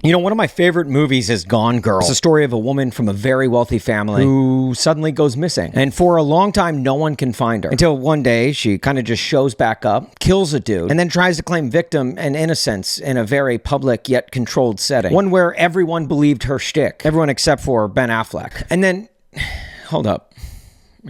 You know, one of my favorite movies is Gone Girl. It's a story of a woman from a very wealthy family who suddenly goes missing. And for a long time, no one can find her. Until one day, she kind of just shows back up, kills a dude, and then tries to claim victim and innocence in a very public yet controlled setting. One where everyone believed her shtick. Everyone except for Ben Affleck. And then, hold up.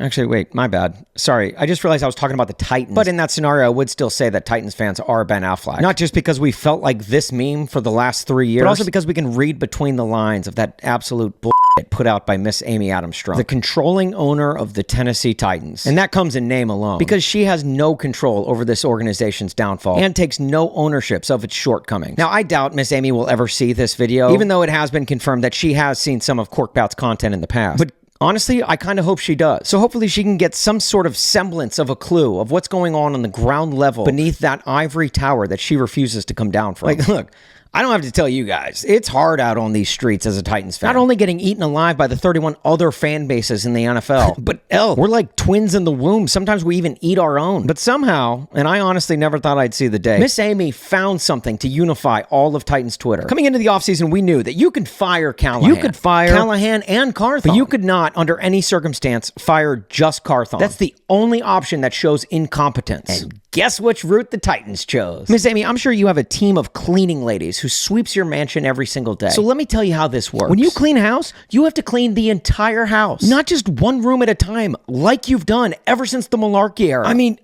Actually, wait, my bad. Sorry, I just realized I was talking about the Titans. But in that scenario, I would still say that Titans fans are Ben Affleck. Not just because we felt like this meme for the last 3 years, but also because we can read between the lines of that absolute bullshit put out by Miss Amy Adams Strunk, the controlling owner of the Tennessee Titans. And that comes in name alone, because she has no control over this organization's downfall and takes no ownerships of its shortcomings. Now, I doubt Miss Amy will ever see this video, even though it has been confirmed that she has seen some of Korked's content in the past. But honestly, I kind of hope she does. So hopefully she can get some sort of semblance of a clue of what's going on the ground level beneath that ivory tower that she refuses to come down from. Like, look, I don't have to tell you guys, it's hard out on these streets as a Titans fan. Not only getting eaten alive by the 31 other fan bases in the NFL, but we're like twins in the womb. Sometimes we even eat our own. But somehow, and I honestly never thought I'd see the day, Miss Amy found something to unify all of Titans Twitter. Coming into the offseason, we knew that you could fire Callahan. You could fire Callahan and Carthon. But you could not, under any circumstance, fire just Carthon. That's the only option that shows incompetence. And guess which route the Titans chose? Miss Amy, I'm sure you have a team of cleaning ladies who sweeps your mansion every single day. So let me tell you how this works. When you clean house, you have to clean the entire house. Not just one room at a time, like you've done ever since the Malarkey era. I mean,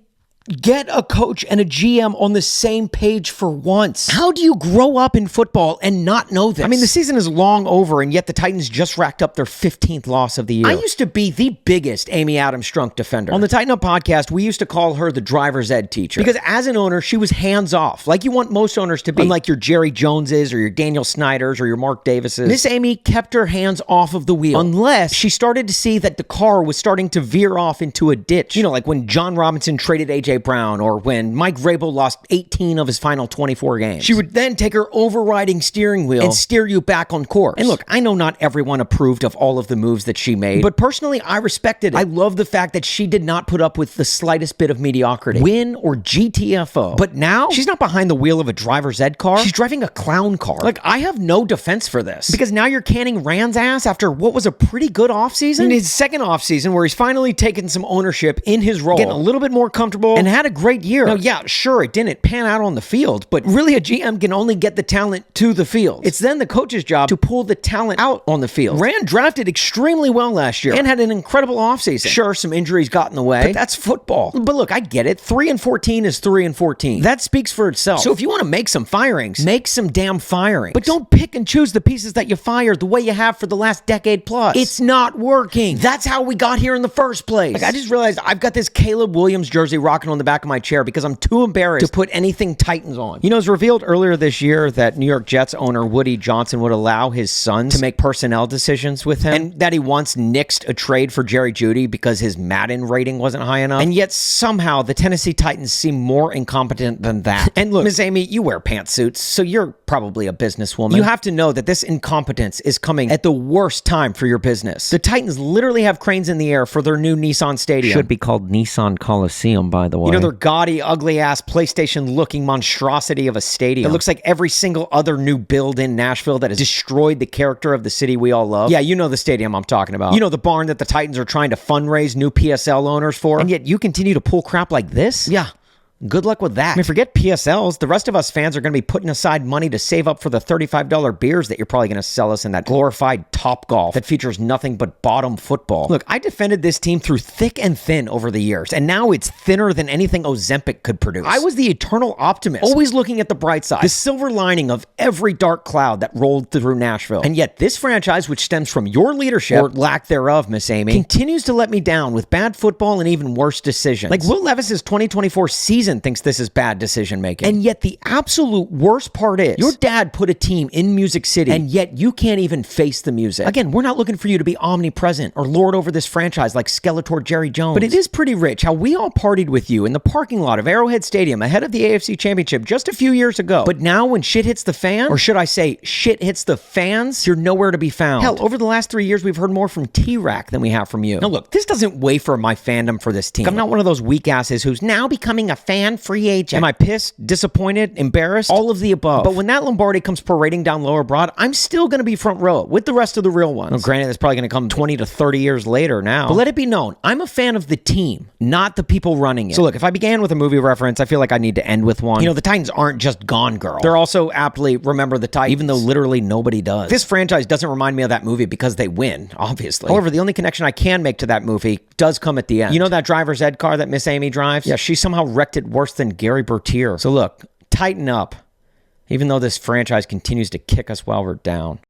get a coach and a GM on the same page for once. How do you grow up in football and not know this? I mean, the season is long over, and yet the Titans just racked up their 15th loss of the year. I used to be the biggest Amy Adams Strunk defender. On the Tighten Up podcast, we used to call her the driver's ed teacher. Because as an owner, she was hands-off, like you want most owners to be. Unlike your Jerry Joneses or your Daniel Snyders or your Mark Davises. Miss Amy kept her hands off of the wheel. Unless she started to see that the car was starting to veer off into a ditch. You know, like when John Robinson traded A.J. Brown, or when Mike Vrabel lost 18 of his final 24 games. She would then take her overriding steering wheel and steer you back on course. And look, I know not everyone approved of all of the moves that she made, but personally, I respected it. I love the fact that she did not put up with the slightest bit of mediocrity. Win or GTFO. But now, she's not behind the wheel of a driver's ed car. She's driving a clown car. Like, I have no defense for this. Because now you're canning Rand's ass after what was a pretty good offseason? In his second offseason, where he's finally taken some ownership in his role, getting a little bit more comfortable, and had a great year. Now, yeah, sure, it didn't pan out on the field, but really a GM can only get the talent to the field. It's then the coach's job to pull the talent out on the field. Rand drafted extremely well last year and had an incredible offseason. Sure, some injuries got in the way, but that's football. But look, I get it. 3-14 is 3-14. That speaks for itself. So if you want to make some firings, make some damn firings. But don't pick and choose the pieces that you fired the way you have for the last decade plus. It's not working. That's how we got here in the first place. Like, I just realized I've got this Caleb Williams jersey rocking on the back of my chair because I'm too embarrassed to put anything Titans on. You know, it was revealed earlier this year that New York Jets owner Woody Johnson would allow his sons to make personnel decisions with him, and that he once nixed a trade for Jerry Jeudy because his Madden rating wasn't high enough. And yet somehow the Tennessee Titans seem more incompetent than that. And look, Miss Amy, you wear pantsuits, so you're probably a businesswoman. You have to know that this incompetence is coming at the worst time for your business. The Titans literally have cranes in the air for their new Nissan Stadium. Should be called Nissan Coliseum, by the way. You know, their gaudy, ugly-ass PlayStation-looking monstrosity of a stadium. It looks like every single other new build in Nashville that has destroyed the character of the city we all love. Yeah, you know the stadium I'm talking about. You know the barn that the Titans are trying to fundraise new PSL owners for, and yet you continue to pull crap like this? Yeah. Good luck with that. I mean, forget PSLs. The rest of us fans are going to be putting aside money to save up for the $35 beers that you're probably going to sell us in that glorified Topgolf that features nothing but bottom football. Look, I defended this team through thick and thin over the years, and now it's thinner than anything Ozempic could produce. I was the eternal optimist, always looking at the bright side, the silver lining of every dark cloud that rolled through Nashville. And yet this franchise, which stems from your leadership, or lack thereof, Miss Amy, continues to let me down with bad football and even worse decisions. Like Will Levis's 2024 season thinks this is bad decision making. And yet the absolute worst part is your dad put a team in Music City, and yet you can't even face the music. Again, we're not looking for you to be omnipresent or lord over this franchise like Skeletor Jerry Jones. But it is pretty rich how we all partied with you in the parking lot of Arrowhead Stadium ahead of the AFC Championship just a few years ago. But now when shit hits the fan, or should I say shit hits the fans, you're nowhere to be found. Hell, over the last 3 years, we've heard more from T-Rack than we have from you. Now look, this doesn't wafer my fandom for this team. I'm not one of those weak asses who's now becoming a fan fan, free agent. Am I pissed, disappointed, embarrassed? All of the above. But when that Lombardi comes parading down Lower Broad, I'm still going to be front row with the rest of the real ones. Well, granted, that's probably going to come 20 to 30 years later now. But let it be known, I'm a fan of the team, not the people running it. So look, if I began with a movie reference, I feel like I need to end with one. You know, the Titans aren't just Gone Girl. They're also aptly Remember the Titans, even though literally nobody does. This franchise doesn't remind me of that movie because they win, obviously. However, the only connection I can make to that movie does come at the end. You know that driver's ed car that Miss Amy drives? Yeah, she somehow wrecked it worse than Gary Bertier. So look, tighten up, even though this franchise continues to kick us while we're down.